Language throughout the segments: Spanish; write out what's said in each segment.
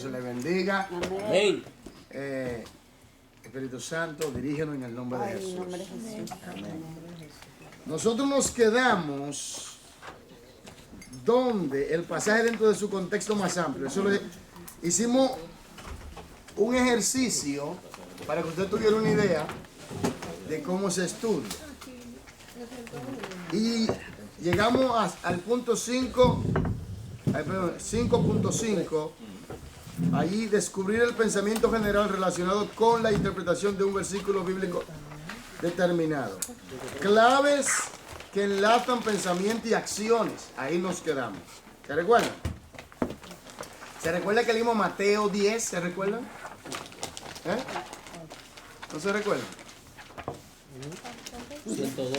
Dios les bendiga. Amén. Espíritu Santo, dirígenos en el nombre de Jesús. En nombre de Jesús. Amén. Nosotros nos quedamos donde el pasaje dentro de su contexto más amplio. Eso hicimos un ejercicio para que usted tuviera una idea de cómo se estudia. Y llegamos al punto 5.5. Allí descubrir el pensamiento general relacionado con la interpretación de un versículo bíblico determinado. Claves que enlazan pensamiento y acciones. Ahí nos quedamos. ¿Se recuerdan? ¿Se recuerda que leímos Mateo 10? ¿Se recuerdan? ¿No se recuerdan? 102.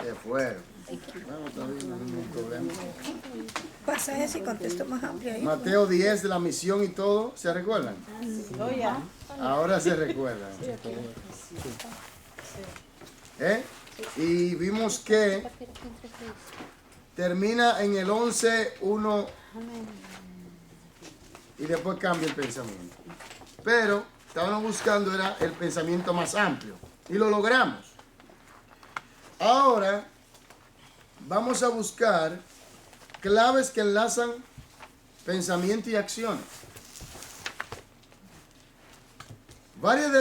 ¿Qué fueron? Bueno, está bien, no hay ningún problema. Pasajes y contexto más amplio ahí. Mateo 10 de la misión y todo. ¿Se recuerdan? Oh, ya. Ahora se recuerdan. Y vimos que termina en el 11:1 y después cambia el pensamiento. Pero estábamos buscando era el pensamiento más amplio y lo logramos. Ahora vamos a buscar claves que enlazan pensamiento y acciones. Varias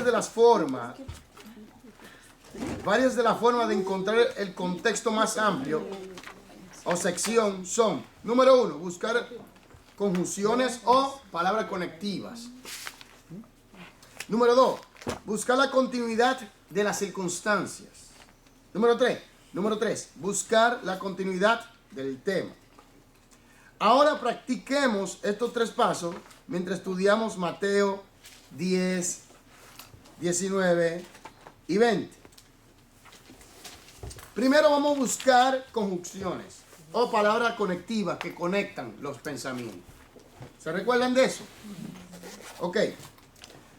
de las formas de encontrar el contexto más amplio o sección son: número 1, buscar conjunciones o palabras conectivas. Número 2, buscar la continuidad de las circunstancias. Número 3, buscar la continuidad del tema. Ahora practiquemos estos 3 pasos mientras estudiamos Mateo 10, 19 y 20. Primero vamos a buscar conjunciones o palabras conectivas que conectan los pensamientos. ¿Se recuerdan de eso? Ok.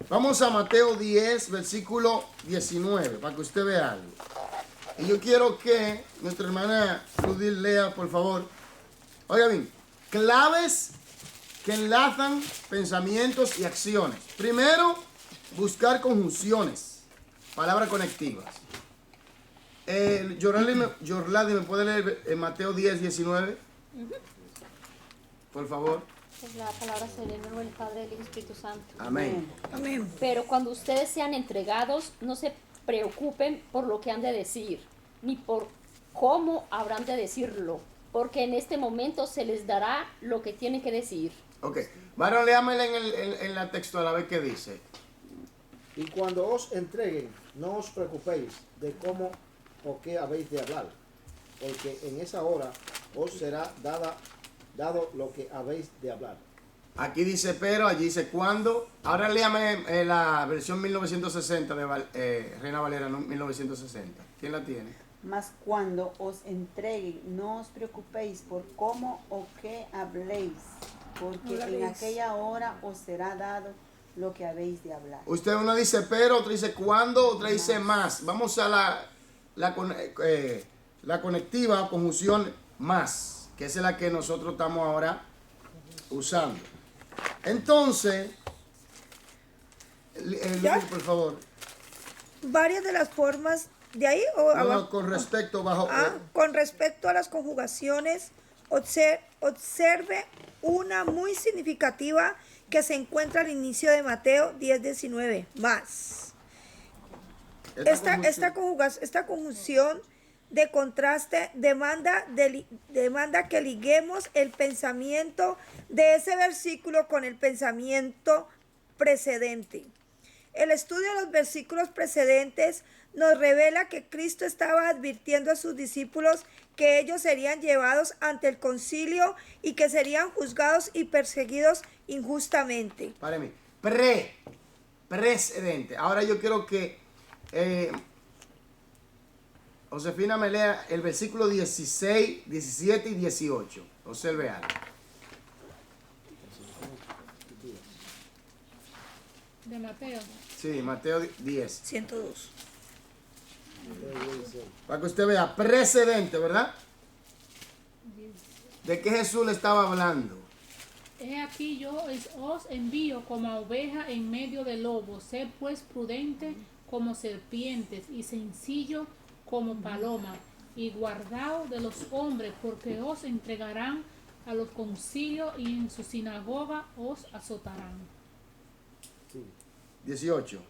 Vamos a Mateo 10, versículo 19, para que usted vea algo. Y yo quiero que nuestra hermana Rudy lea, por favor. Oiga bien, claves que enlazan pensamientos y acciones. Primero, buscar conjunciones, palabras conectivas. Yorladi, ¿me puede leer Mateo 10, 19? Por favor. Pues la palabra se lee en el nombre del Padre, del Hijo y del Espíritu Santo. Amén. Amén. Pero cuando ustedes sean entregados, no se preocupen por lo que han de decir, ni por cómo habrán de decirlo, porque en este momento se les dará lo que tienen que decir. Ok. Varón, léamela en la texto a la vez que dice. Y cuando os entreguen, no os preocupéis de cómo o qué habéis de hablar, porque en esa hora os será dado lo que habéis de hablar. Aquí dice pero, allí dice cuándo. Ahora léame la versión 1960 de Reina Valera 1960. ¿Quién la tiene? Mas cuando os entreguen, no os preocupéis por cómo o qué habléis, porque en aquella hora os será dado lo que habéis de hablar. Usted uno dice pero, otro dice cuándo, otra dice más. Vamos a la conectiva o conjunción más, que es la que nosotros estamos ahora usando. Entonces, por favor. Varias de las formas de ahí o No, con respecto con respecto a las conjugaciones, observe una muy significativa que se encuentra al inicio de Mateo 10, 19. Más. Esta conjunción de contraste demanda que liguemos el pensamiento de ese versículo con el pensamiento precedente. El estudio de los versículos precedentes nos revela que Cristo estaba advirtiendo a sus discípulos que ellos serían llevados ante el concilio y que serían juzgados y perseguidos injustamente. Páreme. Precedente. Ahora yo quiero que Josefina me lea el versículo 16, 17 y 18. Observe algo. De Mateo. Sí, Mateo 10. 102. Para que usted vea, precedente, ¿verdad? ¿De qué Jesús le estaba hablando? He aquí yo os envío como a oveja en medio de lobos. Sed pues prudente como serpientes y sencillo como paloma. Y guardaos de los hombres, porque os entregarán a los concilios y en su sinagoga os azotarán. Sí. 18.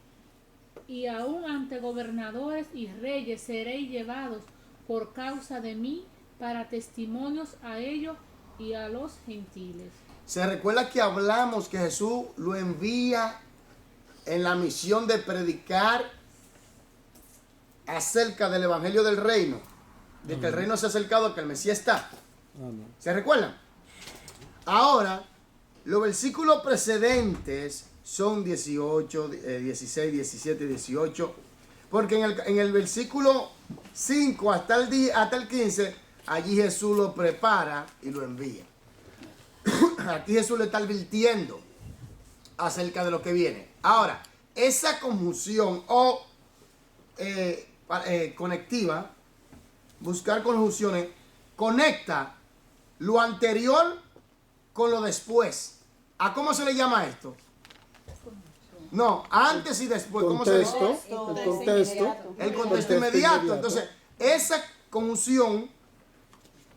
Y aún ante gobernadores y reyes seréis llevados por causa de mí para testimonios a ellos y a los gentiles. Se recuerda que hablamos que Jesús lo envía en la misión de predicar acerca del evangelio del reino, de que el reino se ha acercado, que el Mesías está. ¿Se recuerdan? Ahora, los versículos precedentes son 18, 16, 17, 18, porque en el versículo 5 hasta el 15, allí Jesús lo prepara y lo envía. Aquí Jesús le está advirtiendo acerca de lo que viene. Ahora, esa conjunción o conectiva, buscar conjunciones, conecta lo anterior con lo después. ¿A cómo se le llama esto? No, antes y después. ¿Cómo se le llama? El contexto. El contexto inmediato. Entonces, esa conjunción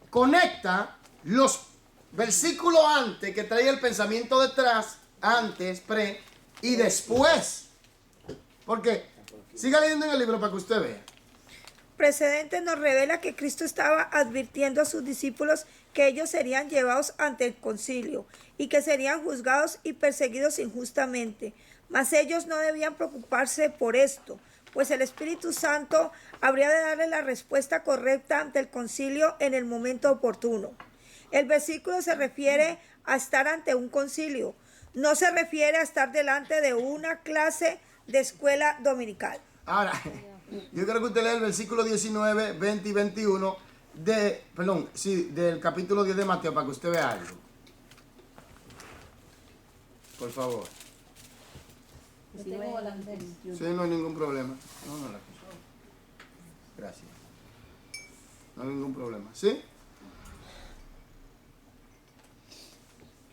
conecta los versículos antes, que trae el pensamiento detrás, antes, pre y después. Porque, siga leyendo en el libro para que usted vea. Precedente nos revela que Cristo estaba advirtiendo a sus discípulos que ellos serían llevados ante el concilio y que serían juzgados y perseguidos injustamente. Mas ellos no debían preocuparse por esto, pues el Espíritu Santo habría de darle la respuesta correcta ante el concilio en el momento oportuno. El versículo se refiere a estar ante un concilio, no se refiere a estar delante de una clase de escuela dominical. Ahora, yo quiero que usted lea el versículo 19, 20 y 21 del capítulo 10 de Mateo para que usted vea algo. Por favor. Sí, Sí, no hay ningún problema. No la escucho. Gracias. No hay ningún problema. ¿Sí?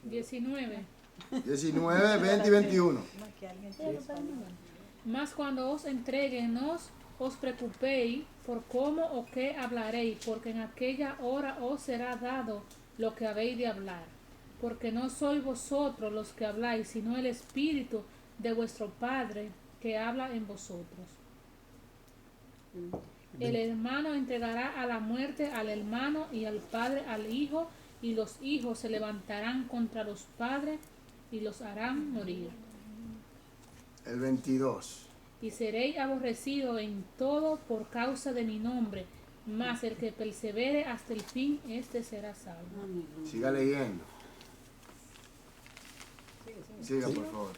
19. 19, 20 y 21. Mas cuando os entreguen, no os preocupéis por cómo o qué hablaréis, porque en aquella hora os será dado lo que habéis de hablar. Porque no sois vosotros los que habláis, sino el Espíritu de vuestro Padre que habla en vosotros. El hermano entregará a la muerte al hermano y al padre al hijo, y los hijos se levantarán contra los padres y los harán morir. El 22. Y seréis aborrecidos en todo por causa de mi nombre, mas el que persevere hasta el fin, este será salvo. Siga leyendo. Siga, por favor.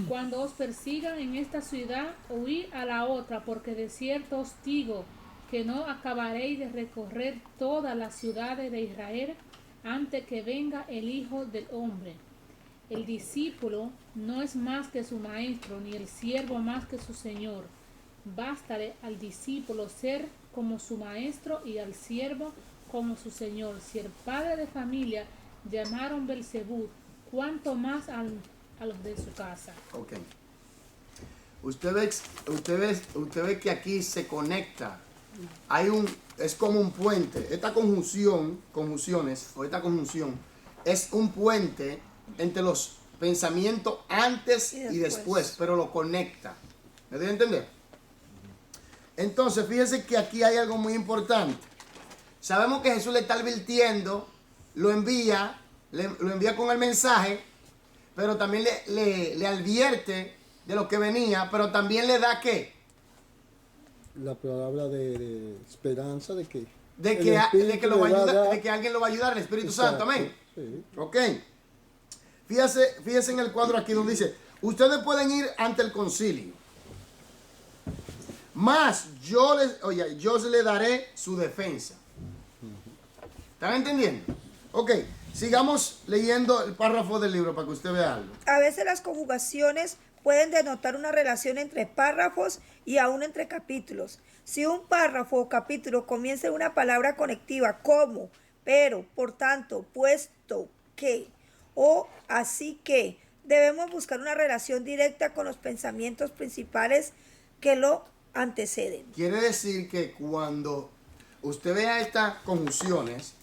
Cuando os persigan en esta ciudad, huid a la otra, porque de cierto os digo que no acabaréis de recorrer todas las ciudades de Israel antes que venga el Hijo del Hombre. El discípulo no es más que su maestro, ni el siervo más que su señor. Bástale al discípulo ser como su maestro y al siervo como su señor. Si el padre de familia llamaron Belcebú, ¿cuánto más a los de su casa? Ok. Usted ve que aquí se conecta. Es como un puente. Esta conjunción es un puente entre los pensamientos antes y después, pero lo conecta. ¿Me debe entender? Entonces, fíjense que aquí hay algo muy importante. Sabemos que Jesús le está advirtiendo, lo envía con el mensaje, pero también le advierte de lo que venía, pero también le da ¿qué? La palabra de esperanza de que alguien lo va a ayudar, el Espíritu Santo, amén. Sí. Ok. Fíjese en el cuadro aquí donde dice, ustedes pueden ir ante el concilio, mas yo le daré su defensa. ¿Están entendiendo? Ok, sigamos leyendo el párrafo del libro para que usted vea algo. A veces las conjugaciones pueden denotar una relación entre párrafos y aún entre capítulos. Si un párrafo o capítulo comienza en una palabra conectiva como, pero, por tanto, puesto que, o así que debemos buscar una relación directa con los pensamientos principales que lo anteceden. Quiere decir que cuando usted vea estas conjunciones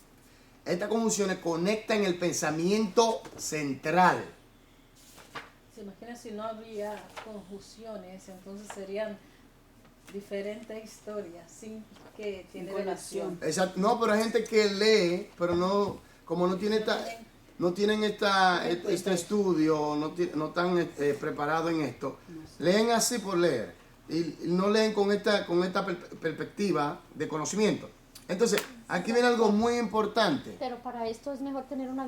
conectan el pensamiento central. Se imagina si no había conjunciones, entonces serían diferentes historias, sin que tiene relación. Exacto. No, pero hay gente que lee, pero no, como no tiene no tienen este estudio, no están preparados en esto, leen así por leer y no leen con esta perspectiva de conocimiento. Entonces, aquí viene algo muy importante. Pero para esto es mejor tener una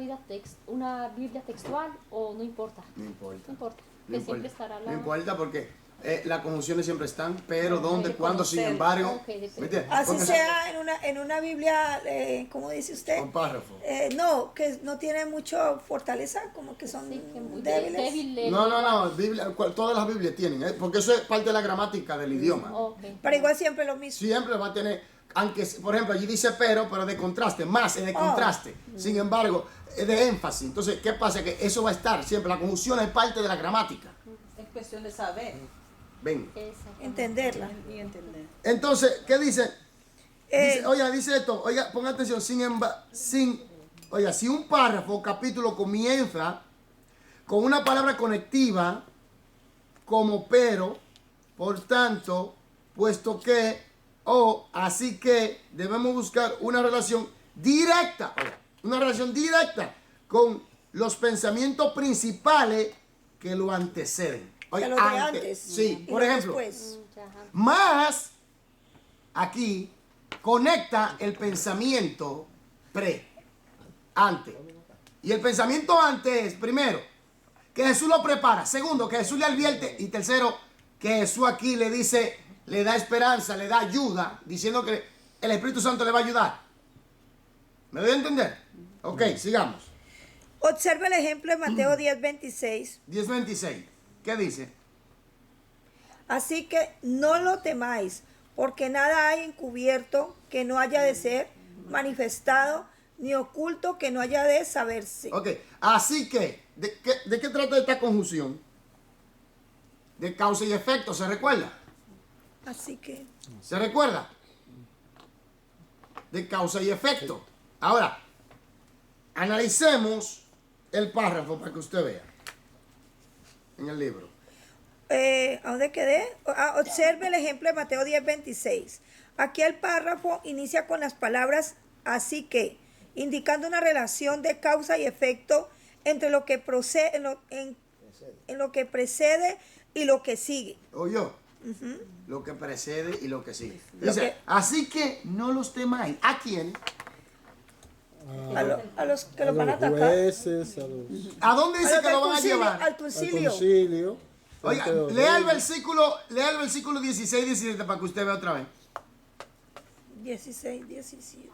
una Biblia textual o no importa. No importa. No importa. No Que importa. siempre estará la... No importa porque las conjunciones siempre están, pero Hay dónde, que cuándo, sin conocer. embargo. Ok, depende. ¿me entiendes? Así Porque sea en una Biblia, ¿cómo dice usted? con párrafo. No, que no tiene mucho fortaleza, como que son Sí, que muy débiles. débil. No, todas las Biblias tienen, porque eso es parte de la gramática del idioma. Ok. Pero igual siempre lo mismo. Siempre va a tener, aunque por ejemplo allí dice pero de contraste, más es de contraste. Sin embargo, es de énfasis. Entonces, ¿qué pasa? Que eso va a estar siempre, la conjunción es parte de la gramática. Es cuestión de saber Ven. Exacto. Entenderla. y entender. Entonces, ¿qué dice? Eh, Dice esto, oiga, ponga atención, si un párrafo o capítulo comienza con una palabra conectiva como pero, por tanto, puesto que, o así que, debemos buscar una relación directa, con los pensamientos principales que lo anteceden. Que lo de antes. Sí, y por lo ejemplo. después. Más aquí conecta el pensamiento antes. Y el pensamiento antes es, primero, que Jesús lo prepara. Segundo, que Jesús le advierte. Y tercero, que Jesús aquí le dice, le da esperanza, le da ayuda, diciendo que el Espíritu Santo le va a ayudar. ¿Me doy a entender? Ok, sigamos. Observe el ejemplo de Mateo 10:26. 10:26. ¿Qué dice? Así que no lo temáis, porque nada hay encubierto que no haya de ser manifestado, ni oculto que no haya de saberse. Ok, así que, ¿de qué trata esta conjunción? De causa y efecto, ¿se recuerda? Así que, ¿Se recuerda? De causa y efecto. Ahora, analicemos el párrafo para que usted vea en el libro. ¿a dónde quedé? Observe el ejemplo de Mateo 10:26. Aquí el párrafo inicia con las palabras así que, indicando una relación de causa y efecto entre lo que procede, en lo que precede y lo que sigue. ¿Oyó? Lo que precede y lo que sigue. Dice, así que no los temáis. ¿A quién? A los que A los van a los atacar. jueces, ¿A dónde dice que lo van a llevar? Al al concilio. concilio. Oiga, ante los lea el reyes. versículo 16 y 17 para que usted vea otra vez. 16, 17.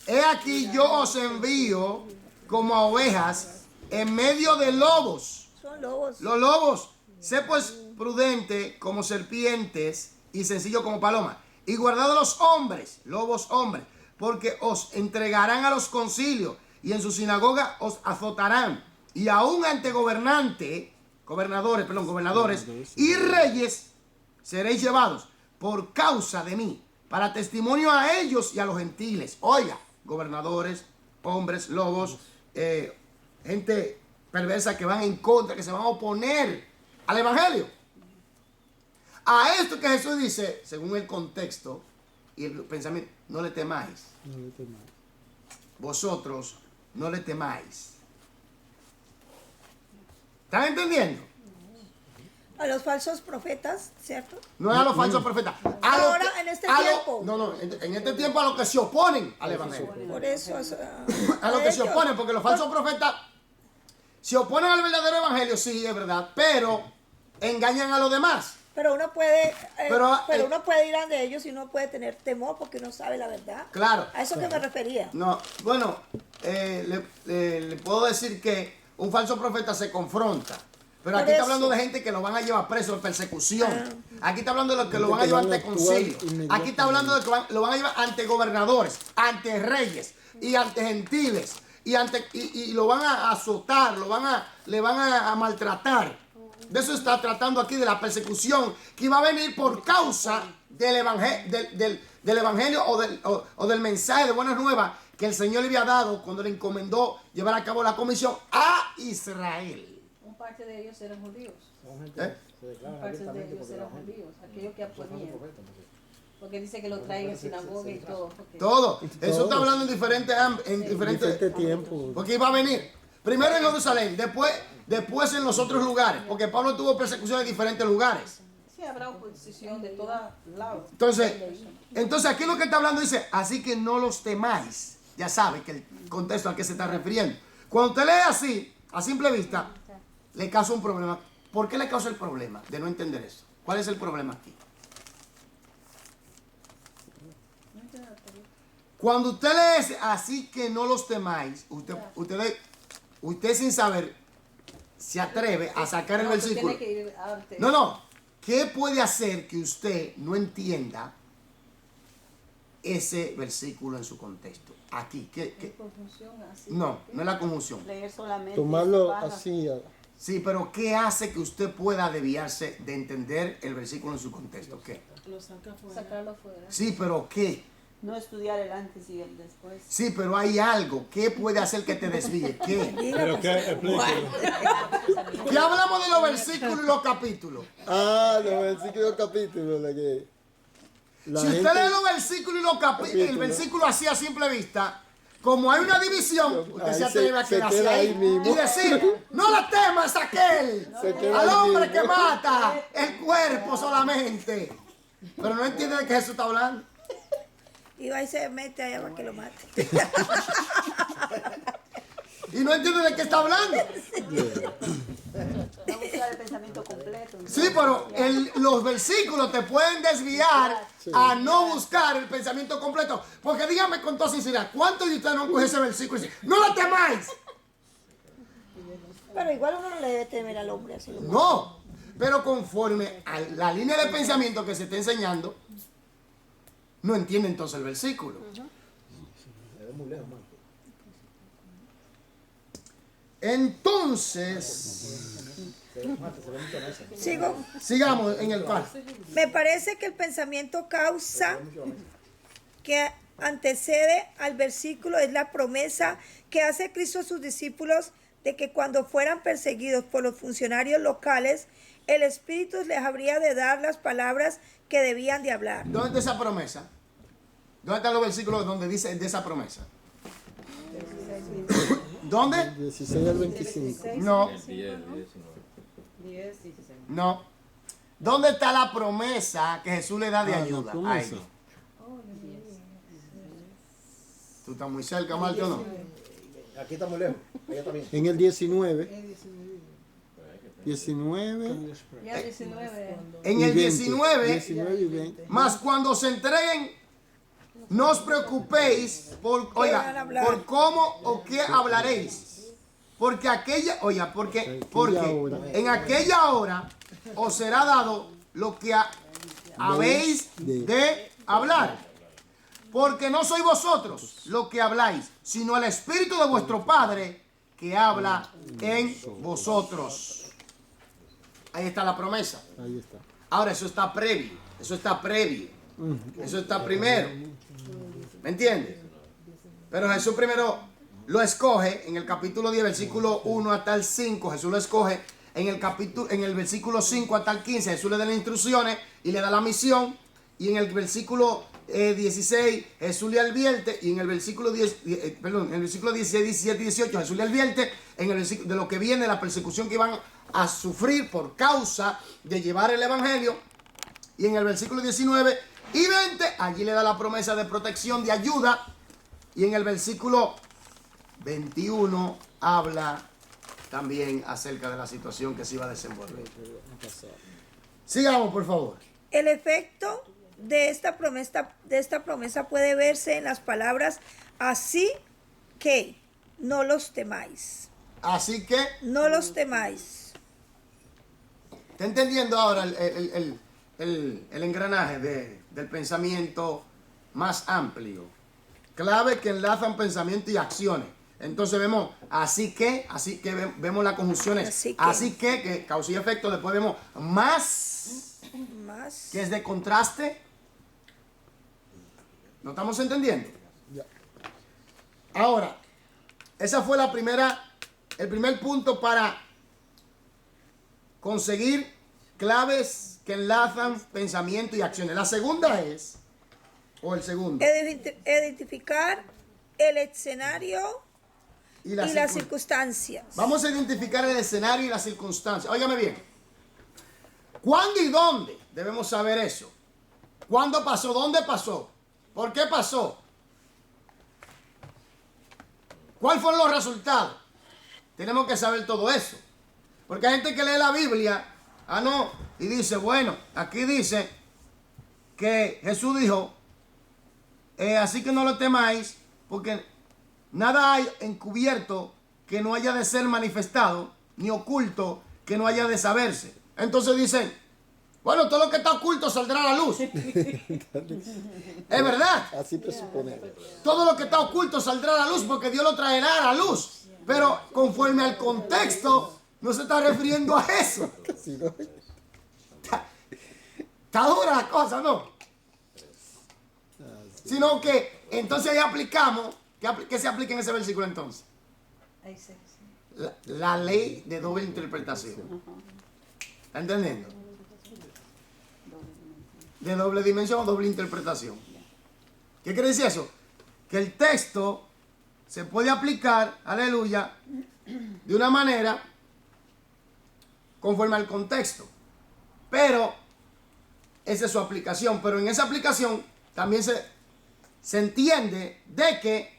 He aquí yo os envío como a ovejas en medio de lobos. Son lobos. Los lobos, sé pues prudente como serpientes y sencillo como paloma. Y guardad a los hombres, lobos hombres, porque os entregarán a los concilios y en su sinagoga os azotarán. Y aún ante gobernadores y reyes seréis llevados por causa de mí, para testimonio a ellos y a los gentiles. Oiga, gobernadores, hombres, lobos, gente perversa que van en contra, que se van a oponer al evangelio. A esto que Jesús dice, según el contexto y el pensamiento, no le temáis. No le temáis. Vosotros no le temáis. ¿Están entendiendo? A los falsos profetas, ¿cierto? No es a los falsos profetas. A Ahora, los que- en este a lo- tiempo. No, en este tiempo a los que se oponen al evangelio. Por eso. A los que se ellos. oponen, porque los falsos profetas se oponen al verdadero evangelio, sí, es verdad, pero engañan a los demás. Pero uno puede, Pero, uno puede ir ante ellos y uno puede tener temor porque uno sabe la verdad. Claro. A eso que me refería. No, bueno, le puedo decir que un falso profeta se confronta. Pero Por aquí está eso. hablando de gente que lo van a llevar preso en persecución. Ah. Aquí está hablando de los que lo Gente van a que llevar van a ante actuar concilio. Aquí está hablando de que lo van a llevar ante gobernadores, ante reyes. y ante gentiles y lo van a azotar, le van a maltratar. De eso está tratando aquí, de la persecución que iba a venir por causa del evangelio o del mensaje de buenas nuevas que el Señor le había dado cuando le encomendó llevar a cabo la comisión a Israel. Un parte de ellos eran judíos. Son gente ¿Eh? se declaran Parte de abiertamente ellos porque eran la gente- judíos, aquellos que son falsos oponían. profetas, entonces. Porque dice que lo traen en sinagoga y todo. Porque Todo. Eso está hablando en diferentes Diferente tiempo. porque iba a venir. Primero en Jerusalén, después en los otros lugares. Porque Pablo tuvo persecución en diferentes lugares. sí habrá oposición de todos lados. Entonces aquí lo que está hablando dice, así que no los temáis. Ya sabe que el contexto al que se está refiriendo. Cuando usted lee así, a simple vista, le causa un problema. ¿Por qué le causa el problema de no entender eso? ¿Cuál es el problema aquí? Cuando usted lee así que no los temáis, usted sin saber se atreve a sacar el No, tú versículo. tienes que ir antes. No. ¿Qué puede hacer que usted no entienda ese versículo en su contexto? Aquí. Confusión así. No es la conjunción. Leer solamente. Tomarlo baja. así. Sí, pero ¿qué hace que usted pueda desviarse de entender el versículo en su contexto? ¿Qué? Sacarlo fuera. Sí, pero ¿qué? No estudiar el antes y el después. Sí, pero hay algo. ¿Qué puede hacer que te desvíe? ¿Qué? Pero que explíquelo. ¿Qué hablamos de los versículos y los capítulos? Ah, los versículos capítulos de que la Si usted gente- lee los versículos y los capítulos, el versículo así a simple vista, como hay una división, usted Ahí se atreve a se quedarse queda ahí ahí mismo. y decir, no le temas a aquel, Se queda al ahí hombre mismo. que mata el cuerpo solamente. Pero no entiende de qué Jesús está hablando. Y va y se mete allá para que lo mate. Y no entiende de qué está hablando. No buscar el pensamiento completo. ¿no? Sí, pero los versículos te pueden desviar a no buscar el pensamiento completo. Porque dígame con toda sinceridad, ¿cuántos de ustedes no han cogido ese versículo y dicen, no lo temáis? Pero igual uno no le debe temer al hombre así. No, pero conforme a la línea de pensamiento que se está enseñando, no entiende entonces el versículo. Es muy lejos, man. Entonces, Sigo. sigamos en el par. Me parece que el pensamiento causa que antecede al versículo es la promesa que hace Cristo a sus discípulos de que cuando fueran perseguidos por los funcionarios locales, el Espíritu les habría de dar las palabras que debían de hablar. ¿Dónde está esa promesa? ¿Dónde están los versículos donde dice de esa promesa? ¿Dónde? 16 al 25. No, 10 y 16. no. ¿Dónde está la promesa que Jesús le da de Ah, la ayuda a promesa. ellos? ¿Tú estás muy cerca, Marte, o no? Aquí está muy lejos. Allá está bien. En el 19. 19 Ya 19. En y el 20. 19, 19 y 20. más cuando se entreguen, no os preocupéis por, van a oiga, hablar? por cómo o qué hablaréis. Porque hora. en aquella hora os será dado lo que habéis de hablar. Porque no sois vosotros lo que habláis, sino el Espíritu de vuestro Padre que habla en vosotros. Ahí está la promesa. Ahí está. Ahora, eso está previo. Eso está primero. ¿Me entiendes? Pero Jesús primero lo escoge en el capítulo 10, versículo 1 hasta el 5. Jesús lo escoge en el versículo 5 hasta el 15. Jesús le da las instrucciones y le da la misión. Y en el versículo 16 Jesús le advierte. Y en el versículo 16, 17 y 18 Jesús le advierte en el versículo, de lo que viene, la persecución que iban a sufrir por causa de llevar el evangelio. Y en el versículo 19 y 20 allí le da la promesa de protección, de ayuda. Y en el versículo 21 habla también acerca de la situación que se iba a desenvolver. Sigamos, por favor. El efecto de esta promesa puede verse en las palabras así que no los temáis. Así que, No los temáis. ¿está entendiendo ahora el engranaje del pensamiento más amplio? clave que enlazan pensamiento y acciones. Entonces vemos así que vemos las conjunciones. Así que causa y efecto. Después vemos más, que es de contraste. ¿No estamos entendiendo? Ahora, esa fue el primer punto para conseguir claves que enlazan pensamiento y acciones. La segunda es, o el segundo, identificar el escenario y las circunstancias. Vamos a identificar el escenario y las circunstancias. Óigame bien. ¿Cuándo y dónde debemos saber eso? ¿Cuándo pasó? ¿Dónde pasó? ¿Por qué pasó? ¿Cuáles fueron los resultados? Tenemos que saber todo eso. Porque hay gente que lee la Biblia, y dice, bueno, aquí dice que Jesús dijo, así que no lo temáis, porque nada hay encubierto que no haya de ser manifestado, ni oculto que no haya de saberse. Entonces dicen, bueno, todo lo que está oculto saldrá a la luz. Es verdad. Así presupone. Todo lo que está oculto saldrá a la luz porque Dios lo traerá a la luz. Pero conforme al contexto, no se está refiriendo a eso. Está dura la cosa, ¿no? Sino que entonces ahí aplicamos. ¿Qué se aplica en ese versículo entonces? La ley de doble interpretación. ¿Está entendiendo? De doble dimensión o doble interpretación. ¿Qué quiere decir eso? Que el texto se puede aplicar, aleluya, de una manera conforme al contexto. Pero esa es su aplicación. Pero en esa aplicación también se entiende de que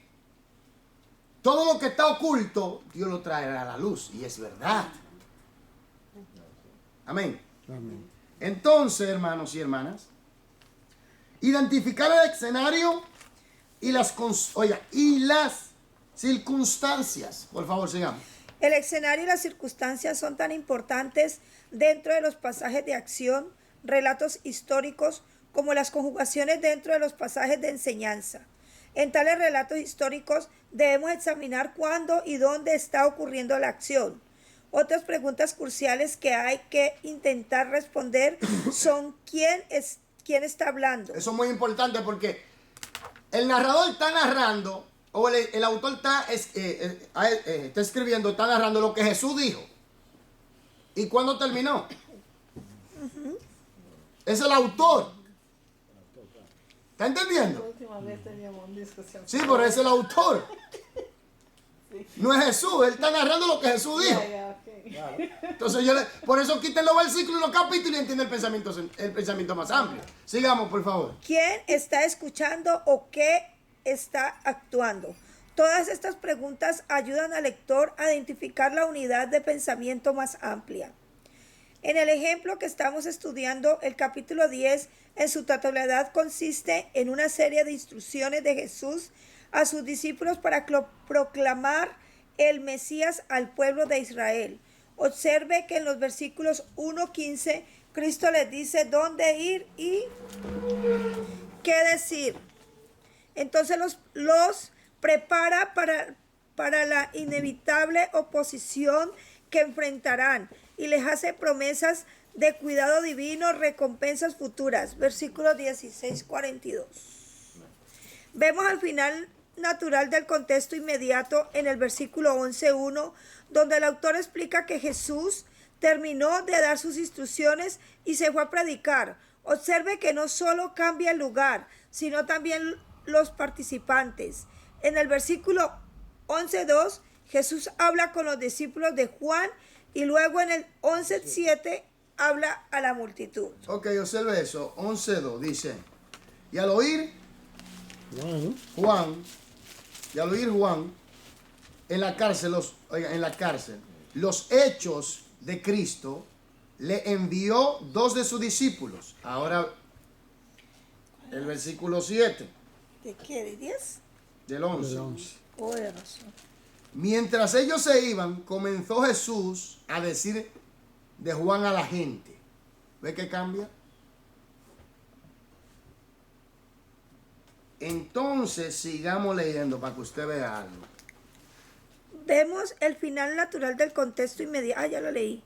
todo lo que está oculto, Dios lo traerá a la luz. Y es verdad. Amén. Amén. Entonces, hermanos y hermanas, identificar el escenario y las circunstancias. Por favor, sigamos. El escenario y las circunstancias son tan importantes dentro de los pasajes de acción, relatos históricos, como las conjugaciones dentro de los pasajes de enseñanza. En tales relatos históricos debemos examinar cuándo y dónde está ocurriendo la acción. Otras preguntas cruciales que hay que intentar responder son ¿quién está hablando? Eso es muy importante porque el narrador está narrando, o el autor está escribiendo, está narrando lo que Jesús dijo. ¿Y cuándo terminó? Es el autor. ¿Está entendiendo? La última vez teníamos una discusión. Sí, pero es el autor. No es Jesús, él está narrando lo que Jesús dijo. Entonces por eso quiten los versículos y los capítulos y entienden el pensamiento más amplio. Sigamos, por favor. ¿Quién está escuchando o qué está actuando? Todas estas preguntas ayudan al lector a identificar la unidad de pensamiento más amplia. En el ejemplo que estamos estudiando, el capítulo 10 en su totalidad consiste en una serie de instrucciones de Jesús a sus discípulos para proclamar el Mesías al pueblo de Israel. Observe que en los versículos 1-15 Cristo les dice dónde ir y qué decir. Entonces los prepara para la inevitable oposición que enfrentarán y les hace promesas de cuidado divino, recompensas futuras. Versículo 16-42. Vemos al final natural del contexto inmediato en el versículo 11:1, donde el autor explica que Jesús terminó de dar sus instrucciones y se fue a predicar. Observe que no solo cambia el lugar, sino también los participantes. En el versículo 11:2, Jesús habla con los discípulos de Juan y luego en el 11:7 habla a la multitud. Ok, observe eso. 11:2 dice, y al oír Juan, en la cárcel, los hechos de Cristo, le envió 2 de sus discípulos. Ahora, el versículo 7. ¿De qué? ¿De 10? Del 11. Oh, de razón. Mientras ellos se iban, comenzó Jesús a decir de Juan a la gente. ¿Ve que cambia? Entonces, sigamos leyendo para que usted vea algo. Vemos el final natural del contexto inmediato. Ah, ya lo leí.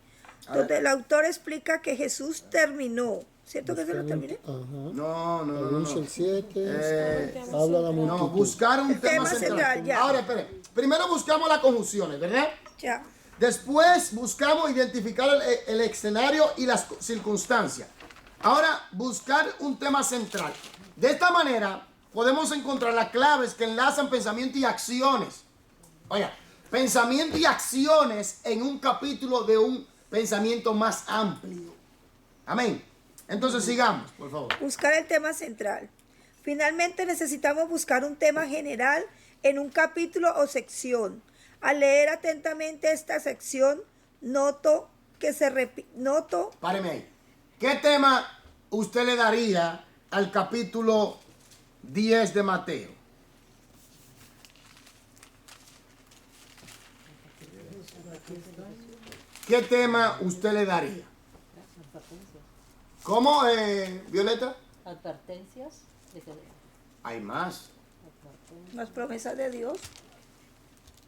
A ver. Donde el autor explica que Jesús terminó. ¿Cierto que se lo terminé? Ajá. No. Anuncia el 7, Eh, habla a la No, multitud. buscar un El tema tema central. central, ya. Ahora, espere. Primero buscamos las conjunciones, ¿verdad? Ya. Después buscamos identificar el escenario y las circunstancias. Ahora, buscar un tema central. De esta manera, podemos encontrar las claves que enlazan pensamiento y acciones. Oiga, pensamiento y acciones en un capítulo de un pensamiento más amplio. Amén. Entonces sigamos, por favor. Buscar el tema central. Finalmente necesitamos buscar un tema general en un capítulo o sección. Al leer atentamente esta sección, noto que se repite. Páreme ahí. ¿Qué tema usted le daría al capítulo 10 de Mateo? ¿Qué tema usted le daría? ¿Cómo, Violeta? Advertencias de que Hay más. Las promesas de Dios.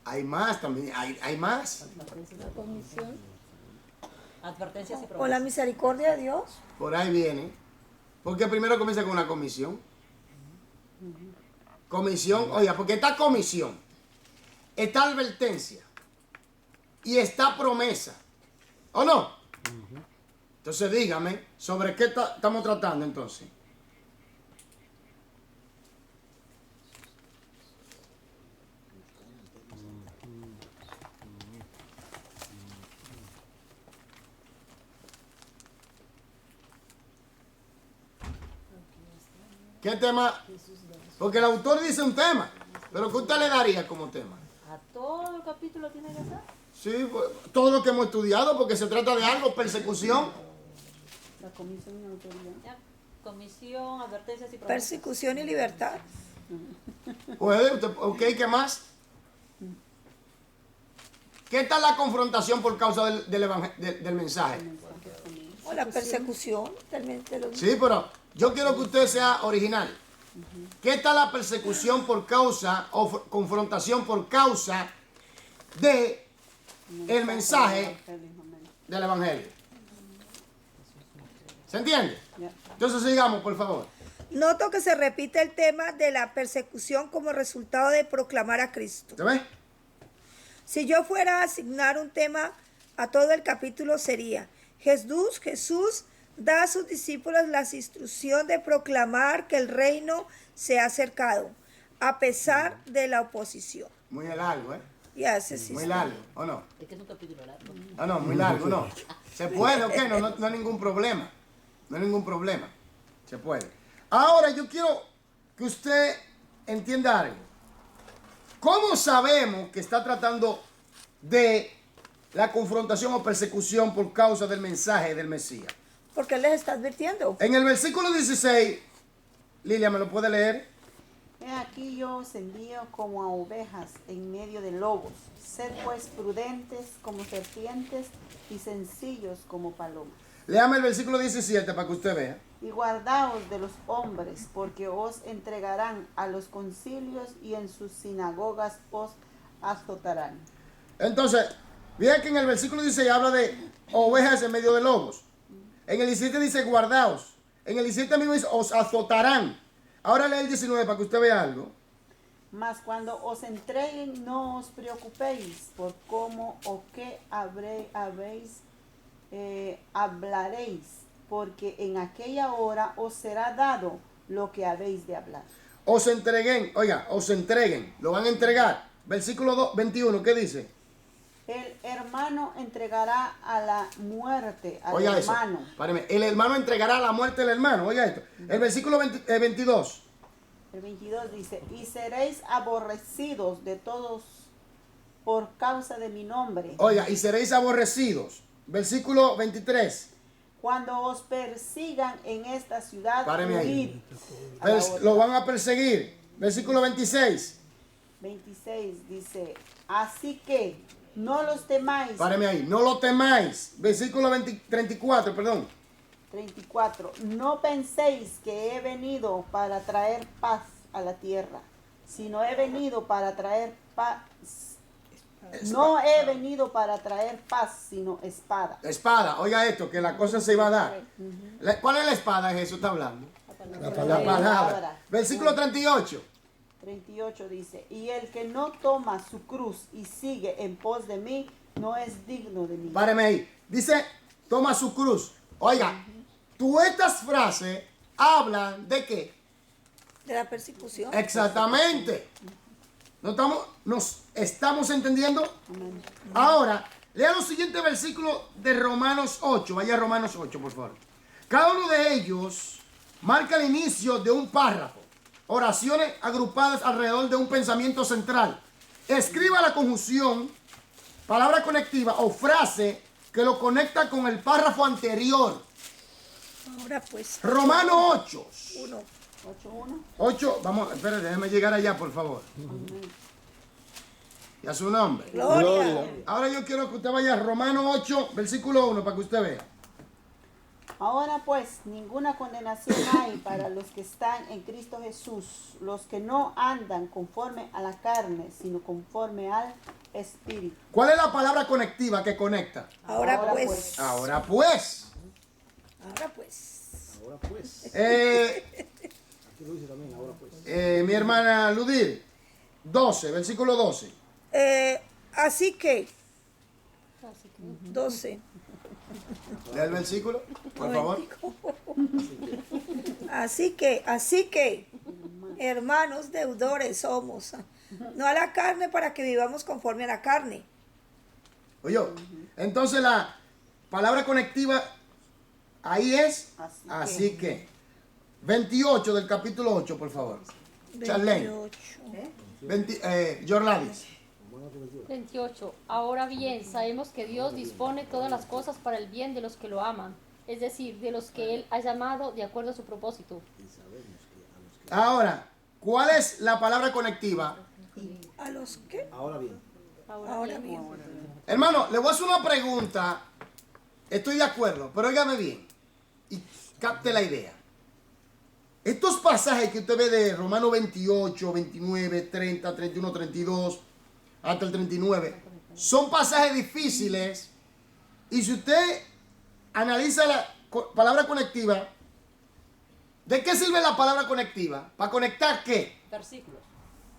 Hay más también. Hay más. advertencias y O la promesas. misericordia de Dios. Por ahí viene. Porque primero comienza con una comisión. Comisión, oiga, porque está comisión, está advertencia y está promesa. ¿O no? Entonces dígame, ¿sobre qué estamos tratando entonces? ¿Qué tema? Porque el autor dice un tema, pero ¿qué usted le daría como tema? ¿A todo el capítulo tiene que ser? Sí, pues, todo lo que hemos estudiado, porque se trata de algo, persecución. La comisión y autoridad. Ya. Comisión, advertencias y promesas. Persecución y libertad. ¿Puede usted? Ok, ¿qué más? ¿Qué tal la confrontación por causa del mensaje? O la persecución. Realmente lo Sí, pero yo quiero que usted sea original. ¿Qué tal la persecución por causa o confrontación por causa de el mensaje del Evangelio? ¿Se entiende? Ya. Entonces sigamos, por favor. Noto que se repite el tema de la persecución como resultado de proclamar a Cristo. ¿Se ve? Si yo fuera a asignar un tema a todo el capítulo sería Jesús da a sus discípulos la instrucción de proclamar que el reino se ha acercado, a pesar de la oposición. Muy largo, ¿eh? Y ese sí Muy está. largo, ¿o no? Es que es un capítulo largo. No, muy largo, no. Se puede, ok, no hay ningún problema. No hay ningún problema. Se puede. Ahora yo quiero que usted entienda algo. ¿Cómo sabemos que está tratando de la confrontación o persecución por causa del mensaje del Mesías? Porque Él les está advirtiendo. En el versículo 16, Lilia, ¿me lo puede leer? He aquí yo os envío como a ovejas en medio de lobos. Sed pues prudentes como serpientes y sencillos como palomas. Léame el versículo 17 para que usted vea. Y guardaos de los hombres, porque os entregarán a los concilios y en sus sinagogas os azotarán. Entonces, vea que en el versículo 16 habla de ovejas en medio de lobos. En el 17 dice guardaos. En el 17 mismo dice os azotarán. Ahora lee el 19 para que usted vea algo. Mas cuando os entreguen, no os preocupéis por cómo o qué hablaréis, porque en aquella hora os será dado lo que habéis de hablar. Os entreguen, oiga, os entreguen, lo van a entregar. Versículo 21, ¿qué dice? El hermano entregará a la muerte al Oiga eso, hermano. páreme. El hermano entregará a la muerte del hermano, oiga esto. El versículo 22. El 22 dice, y seréis aborrecidos de todos por causa de mi nombre. Oiga, y seréis aborrecidos. Versículo 23. Cuando os persigan en esta ciudad, Páreme ahí. huid a la otra. Lo van a perseguir. Versículo 26. 26 dice, así que no los temáis. Páreme ahí, no lo temáis. Versículo 34, perdón. 34, no penséis que he venido para traer paz a la tierra, sino he venido para traer paz. No he venido para traer paz, sino espada. Espada, oiga esto, que la cosa se iba a dar. ¿Cuál es la espada que Jesús está hablando? La La palabra. palabra. Versículo 38. 38 dice, y el que no toma su cruz y sigue en pos de mí, no es digno de mí. Páreme ahí. Dice, toma su cruz. Oiga, tú estas frases hablan de qué? De la persecución. Exactamente. ¿Nos estamos entendiendo? Amén. Ahora, lea los siguientes versículos de Romanos 8. Vaya a Romanos 8, por favor. Cada uno de ellos marca el inicio de un párrafo. Oraciones agrupadas alrededor de un pensamiento central. Escriba la conjunción, palabra conectiva o frase que lo conecta con el párrafo anterior. Ahora pues. Romanos 8. 1. 8:1. 8, vamos, espérate, déjeme llegar allá, por favor. Y a su nombre. Gloria. Ahora yo quiero que usted vaya a Romanos 8, versículo 1, para que usted vea. Ahora pues, ninguna condenación hay para los que están en Cristo Jesús, los que no andan conforme a la carne, sino conforme al Espíritu. ¿Cuál es la palabra conectiva que conecta? Ahora Ahora pues. pues. Ahora pues. Ahora pues. Ahora pues. Aquí lo dice también, ahora pues. Mi hermana Ludir, 12, versículo 12. Así que. 12. Lea el versículo, por favor. Así que, hermanos deudores somos, no a la carne para que vivamos conforme a la carne. Oye, entonces la palabra conectiva ahí es así que. 28 del capítulo 8, por favor. Charlene. 28. Jorladis. 28. Ahora bien, sabemos que Dios dispone todas las cosas para el bien de los que lo aman, es decir, de los que Él ha llamado de acuerdo a su propósito. Ahora, ¿cuál es la palabra conectiva? ¿A los qué? Ahora bien. Ahora bien. Hermano, le voy a hacer una pregunta. Estoy de acuerdo, pero óigame bien y capte la idea. Estos pasajes que usted ve de Romanos 28, 29, 30, 31, 32, hasta el 39, son pasajes difíciles. Y si usted analiza la palabra conectiva, ¿de qué sirve la palabra conectiva? ¿Para conectar qué? Versículos,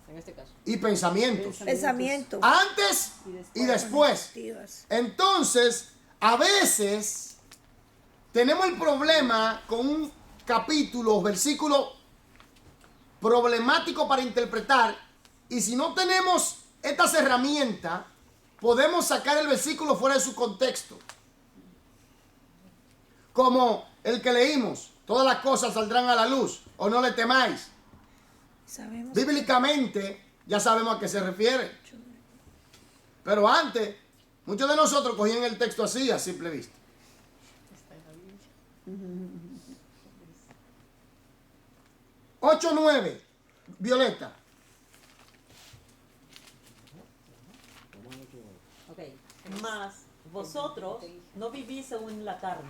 en este caso. Y pensamientos. Pensamiento. Antes y después. Conectivas. Entonces, a veces tenemos el problema con un capítulo, versículo problemático para interpretar, y si no tenemos estas herramientas, podemos sacar el versículo fuera de su contexto. Como el que leímos, todas las cosas saldrán a la luz, o no le temáis. Sabemos. Bíblicamente, ya sabemos a qué se refiere. Pero antes, muchos de nosotros cogían el texto así, a simple vista. 8:9, Violeta. Ok. Mas vosotros no vivís según la carne,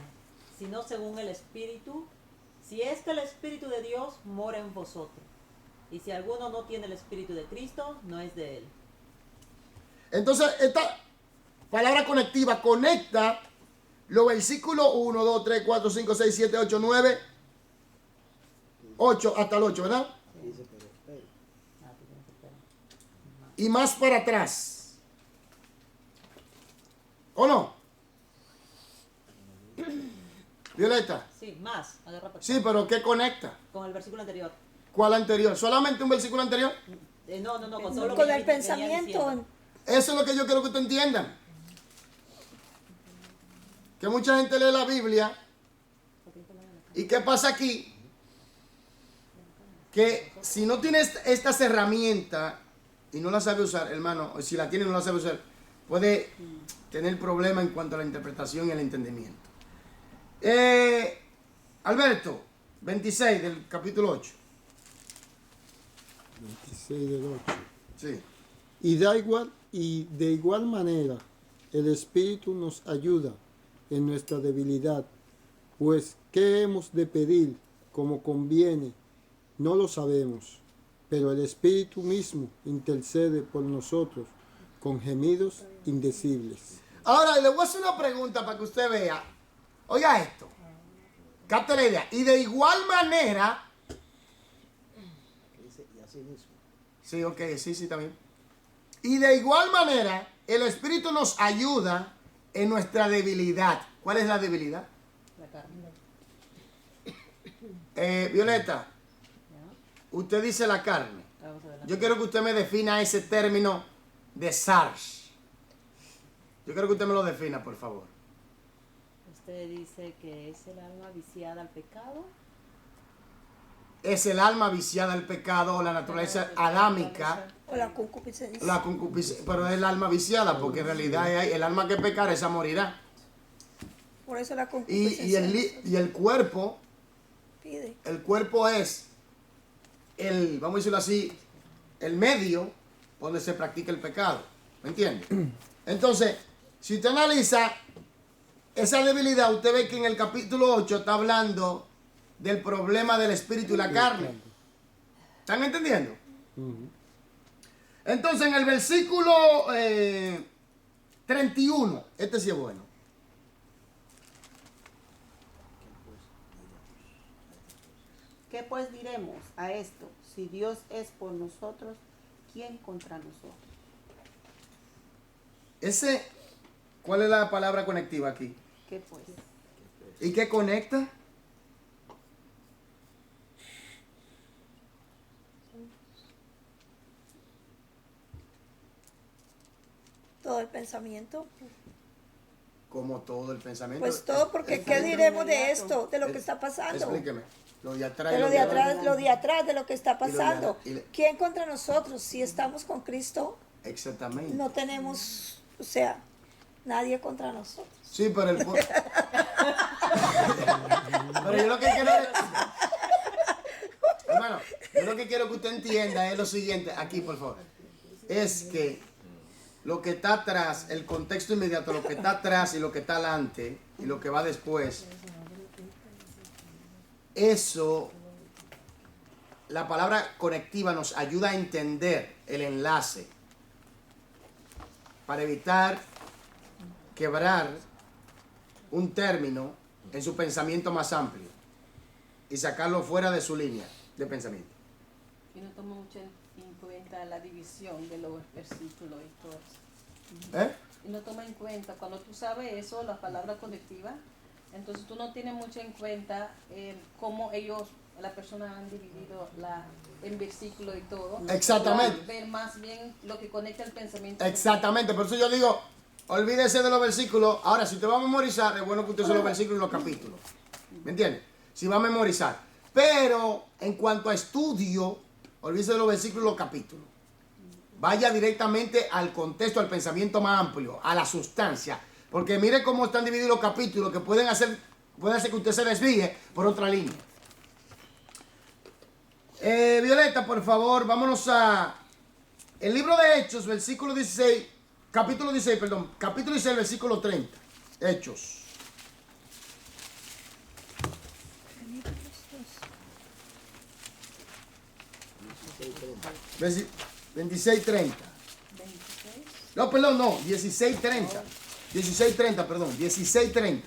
sino según el Espíritu. Si es que el Espíritu de Dios mora en vosotros. Y si alguno no tiene el Espíritu de Cristo, no es de él. Entonces, esta palabra conectiva conecta los versículos 1, 2, 3, 4, 5, 6, 7, 8, 9, 8 hasta el 8, ¿verdad? Y más para atrás. ¿O no? Violeta. Sí, más. Agarra para Sí, pero ¿qué conecta? con el versículo anterior. ¿Cuál anterior? ¿Solamente un versículo anterior? No, con todo lo Con que el venía pensamiento. diciendo. Eso es lo que yo quiero que usted entienda. Que mucha gente lee la Biblia. ¿Y qué pasa aquí? Que si no tienes estas herramientas y no las sabe usar, hermano, o si la tiene y no la sabe usar, puede tener problemas en cuanto a la interpretación y el entendimiento. Alberto, 26 del capítulo 8. 26 del 8. Sí. Y de igual manera, el Espíritu nos ayuda en nuestra debilidad, pues ¿qué hemos de pedir como conviene? No lo sabemos, pero el Espíritu mismo intercede por nosotros con gemidos indecibles. Ahora le voy a hacer una pregunta para que usted vea. Oiga esto. Capte la idea. Y de igual manera. Dice, y así mismo. Sí, ok, sí, también. Y de igual manera, el Espíritu nos ayuda en nuestra debilidad. ¿Cuál es la debilidad? La carne. Violeta, usted dice la carne. Yo quiero que usted me defina ese término de SARS. Yo quiero que usted me lo defina, por favor. Usted dice que es el alma viciada al pecado. Es el alma viciada al pecado o la naturaleza adámica. O la concupiscencia. La concupiscencia, pero es el alma viciada, porque en realidad el alma que pecar, esa morirá. Por eso la concupiscencia. Y el cuerpo, pide. el cuerpo es el, vamos a decirlo así, el medio donde se practica el pecado. ¿Me entiende? Entonces, si usted analiza esa debilidad, usted ve que en el capítulo 8 está hablando del problema del espíritu y la carne. ¿Están entendiendo? Entonces, en el versículo 31, este sí es bueno. ¿Qué pues diremos a esto? Si Dios es por nosotros, ¿quién contra nosotros? ¿Cuál es la palabra conectiva aquí? ¿Qué pues? ¿Y qué conecta? Todo el pensamiento. Como todo el pensamiento. Pues todo, porque ¿qué diremos de esto? De lo que está pasando. Explíqueme. Lo de atrás. De lo de atrás, lo de atrás, de lo que está pasando. y lo de- ¿Quién contra nosotros? Si estamos con Cristo, Exactamente. no tenemos, o sea, nadie contra nosotros. Sí, pero el pero yo lo que quiero hermano, yo lo que quiero que usted entienda es lo siguiente, aquí por favor, es que lo que está atrás, el contexto inmediato, lo que está atrás y lo que está adelante y lo que va después, eso, la palabra conectiva nos ayuda a entender el enlace para evitar quebrar un término en su pensamiento más amplio y sacarlo fuera de su línea de pensamiento. Y no toma mucho en cuenta la división de los versículos y todo eso. Y no toma en cuenta, cuando tú sabes eso, la palabra conectiva, entonces tú no tienes mucho en cuenta cómo ellos, la persona han dividido en versículos y todo. Exactamente. Para ver más bien lo que conecta el pensamiento. Exactamente, por eso yo digo, olvídese de los versículos. Ahora, si usted va a memorizar, es bueno que usted se los versículos y los capítulos. ¿Me entiende? Si va a memorizar. Pero en cuanto a estudio, olvídese de los versículos y los capítulos. Vaya directamente al contexto, al pensamiento más amplio, a la sustancia. Porque mire cómo están divididos los capítulos que pueden hacer que usted se desvíe por otra línea. Violeta, por favor, vámonos a el libro de Hechos, capítulo 16, versículo 30. Hechos. Versi- 26:30. No, perdón, no, 16:30. 16:30, perdón, 16:30.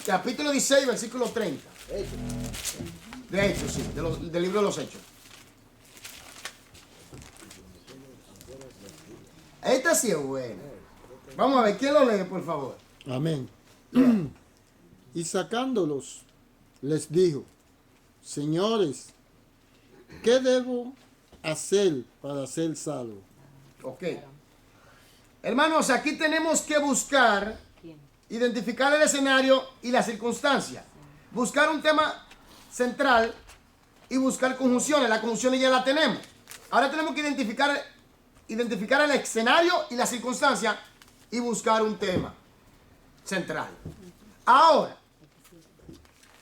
Capítulo 16, versículo 30. De Hechos, sí, del libro de los Hechos. Esta sí es buena. Vamos a ver, ¿quién lo lee, por favor? Amén. Y sacándolos, les dijo, señores, ¿qué debo hacer para ser salvo? Ok. Hermanos, aquí tenemos que buscar, identificar el escenario y la circunstancia. Buscar un tema central y buscar conjunciones. Las conjunciones ya las tenemos. Ahora tenemos que identificar el escenario y la circunstancia y buscar un tema central. Ahora,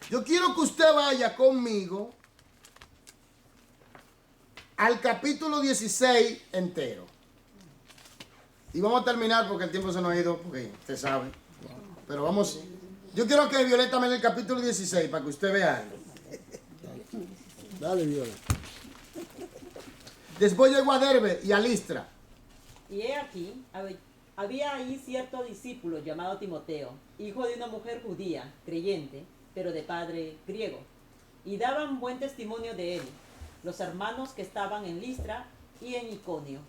yo quiero que usted vaya conmigo al capítulo 16 entero. Y vamos a terminar porque el tiempo se nos ha ido, porque usted sabe. Pero vamos, yo quiero que Violeta me dé el capítulo 16 para que usted vea algo. Dale, Viola. Después llegó a Derbe y a Listra. Y he aquí, había ahí cierto discípulo llamado Timoteo, hijo de una mujer judía, creyente, pero de padre griego, y daban buen testimonio de él, los hermanos que estaban en Listra y en Iconio.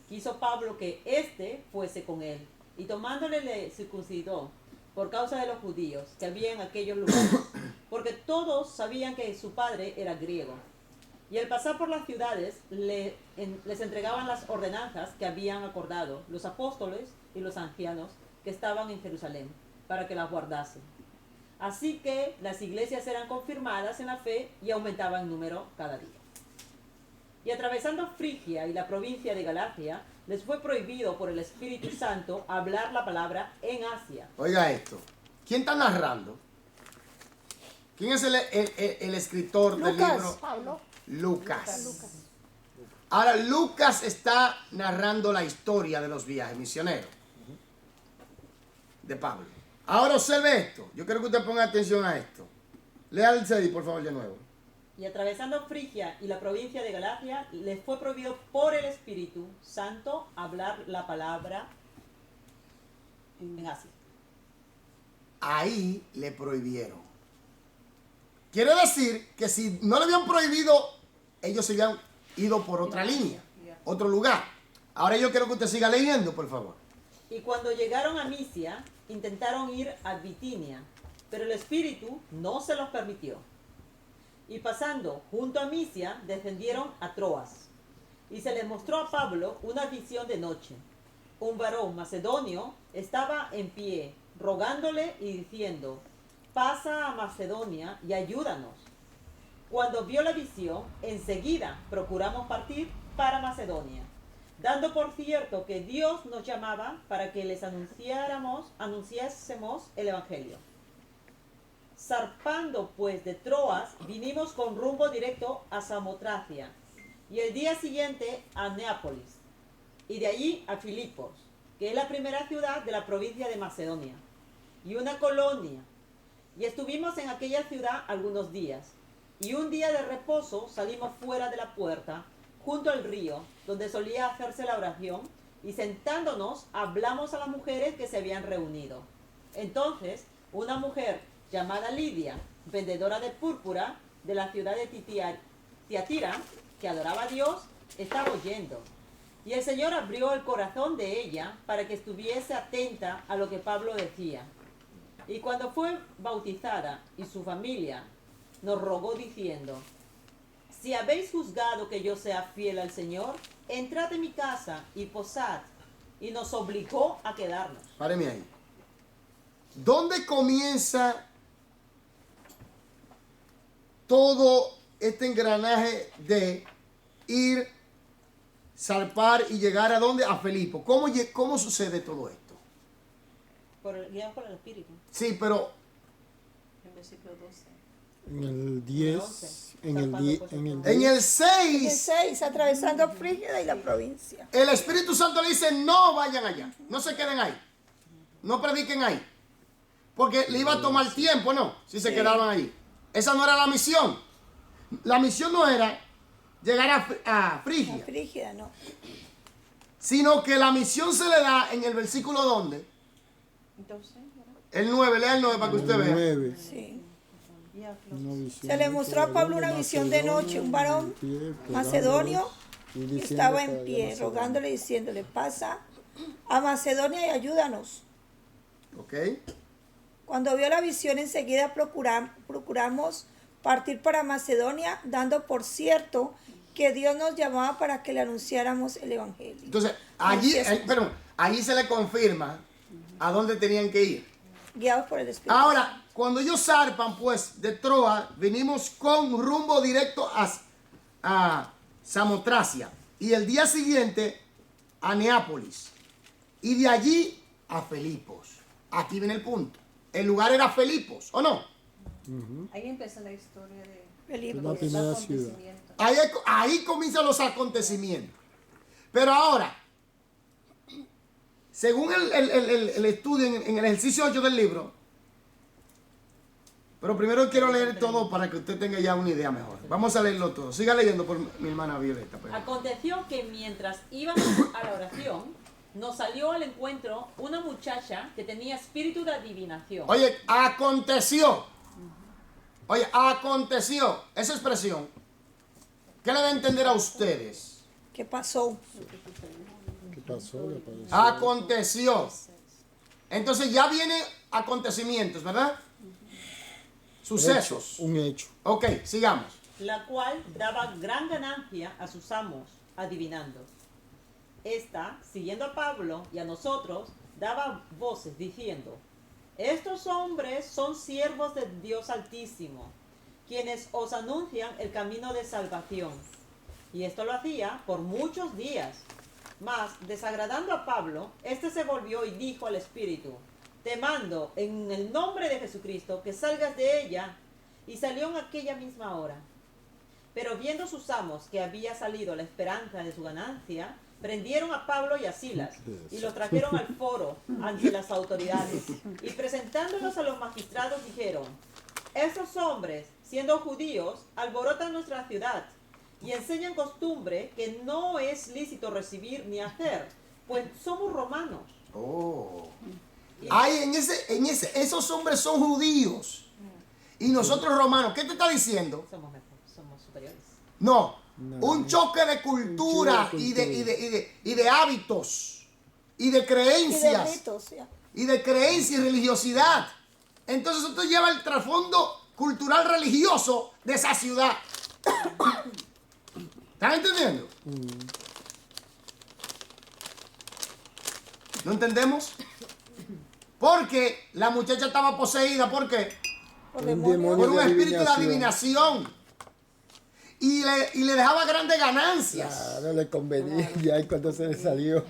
Quiso Pablo que éste fuese con él, y tomándole le circuncidó, por causa de los judíos que había en aquellos lugares, porque todos sabían que su padre era griego. Y al pasar por las ciudades les entregaban las ordenanzas que habían acordado los apóstoles y los ancianos que estaban en Jerusalén, para que las guardasen. Así que las iglesias eran confirmadas en la fe y aumentaban en número cada día. Y atravesando Frigia y la provincia de Galacia, les fue prohibido por el Espíritu Santo hablar la palabra en Asia. Oiga esto. ¿Quién está narrando? ¿Quién es el escritor del libro? Pablo. Lucas. Ahora, Lucas está narrando la historia de los viajes misioneros de Pablo. Ahora observe esto. Yo quiero que usted ponga atención a esto. Lea el 6, por favor, de nuevo. Y atravesando Frigia y la provincia de Galacia, les fue prohibido por el Espíritu Santo hablar la palabra en Asia. Ahí le prohibieron. Quiere decir que si no le habían prohibido, ellos se habían ido por otra línea, otro lugar. Ahora yo quiero que usted siga leyendo, por favor. Y cuando llegaron a Misia, intentaron ir a Bitinia, pero el Espíritu no se los permitió. Y pasando junto a Misia, descendieron a Troas. Y se les mostró a Pablo una visión de noche. Un varón macedonio estaba en pie, rogándole y diciendo: pasa a Macedonia y ayúdanos. Cuando vio la visión, enseguida procuramos partir para Macedonia, dando por cierto que Dios nos llamaba para que les anunciásemos el Evangelio. Zarpando pues de Troas, vinimos con rumbo directo a Samotracia, y el día siguiente a Neápolis, y de allí a Filipos, que es la primera ciudad de la provincia de Macedonia, y una colonia. Y estuvimos en aquella ciudad algunos días, y un día de reposo salimos fuera de la puerta, junto al río, donde solía hacerse la oración, y sentándonos hablamos a las mujeres que se habían reunido. Entonces, una mujer llamada Lidia, vendedora de púrpura de la ciudad de Tiatira, que adoraba a Dios, estaba oyendo. Y el Señor abrió el corazón de ella para que estuviese atenta a lo que Pablo decía. Y cuando fue bautizada y su familia nos rogó diciendo: si habéis juzgado que yo sea fiel al Señor, entrad en mi casa y posad. Y nos obligó a quedarnos. Páreme ahí. ¿Dónde comienza todo este engranaje de ir, zarpar y llegar a dónde? A Filipo. ¿Cómo sucede todo esto? Guiados por el Espíritu. Sí, pero En versículo 12. En el 10, en en el 6, 6, atravesando Frígida y la provincia. el Espíritu Santo le dice: no vayan allá, no se queden ahí, no prediquen ahí, porque le iba a tomar tiempo, ¿no? Si se quedaban ahí. Esa no era la misión. La misión no era llegar a Frigia, La Frígida, no. sino que la misión se le da en el versículo ¿dónde? Entonces, El 9, lea el 9 para que usted vea. 9. Sí. Una Se le mostró a Pablo una visión de noche, un varón macedonio que estaba en pie, rogándole y diciéndole: pasa a Macedonia y ayúdanos. Ok. Cuando vio la visión, enseguida procuramos partir para Macedonia, dando por cierto que Dios nos llamaba para que le anunciáramos el Evangelio. Entonces, allí se le confirma a dónde tenían que ir. Guiados por el Espíritu. Ahora, cuando ellos zarpan, pues, de Troas, venimos con rumbo directo a Samotracia. Y el día siguiente a Neápolis. Y de allí a Filipos. Aquí viene el punto. El lugar era Filipos, ¿o no? ahí empieza la historia de Felipe. La primera ciudad. acontecimiento. Ahí comienzan los acontecimientos. Pero ahora, según el estudio en el ejercicio 8 del libro, Pero primero quiero leer todo para que usted tenga ya una idea mejor. Vamos a leerlo todo. Siga leyendo por mi hermana Violeta. Pues. Aconteció que mientras íbamos a la oración, nos salió al encuentro una muchacha que tenía espíritu de adivinación. Oye, aconteció. Oye, aconteció. Esa expresión, ¿qué le da a entender a ustedes? ¿Qué pasó? ¿Qué pasó? ¿Le pareció? Aconteció. Entonces ya vienen acontecimientos, ¿verdad? Sucesos. Un hecho. Ok, sigamos. La cual daba gran ganancia a sus amos, adivinando. Esta, siguiendo a Pablo y a nosotros, daba voces diciendo, estos hombres son siervos de Dios Altísimo, quienes os anuncian el camino de salvación. Y esto lo hacía por muchos días. Mas, desagradando a Pablo, éste se volvió y dijo al Espíritu, te mando en el nombre de Jesucristo que salgas de ella. Y salió en aquella misma hora. Pero viendo sus amos que había salido la esperanza de su ganancia, prendieron a Pablo y a Silas y los trajeron al foro ante las autoridades. Y presentándolos a los magistrados dijeron, estos hombres, siendo judíos, alborotan nuestra ciudad y enseñan costumbre que no es lícito recibir ni hacer, pues somos romanos. Oh. Ay, esos hombres son judíos y nosotros romanos. ¿Qué te está diciendo? Somos mejor, somos superiores. No, un choque de cultura y de hábitos y de creencias y de creencia y religiosidad. Entonces esto lleva el trasfondo cultural religioso de esa ciudad. ¿Están entendiendo? ¿No entendemos? Porque la muchacha estaba poseída, ¿por qué? Por un espíritu de adivinación. Y le dejaba grandes ganancias. Claro, le convenía ya, y cuando se le salió,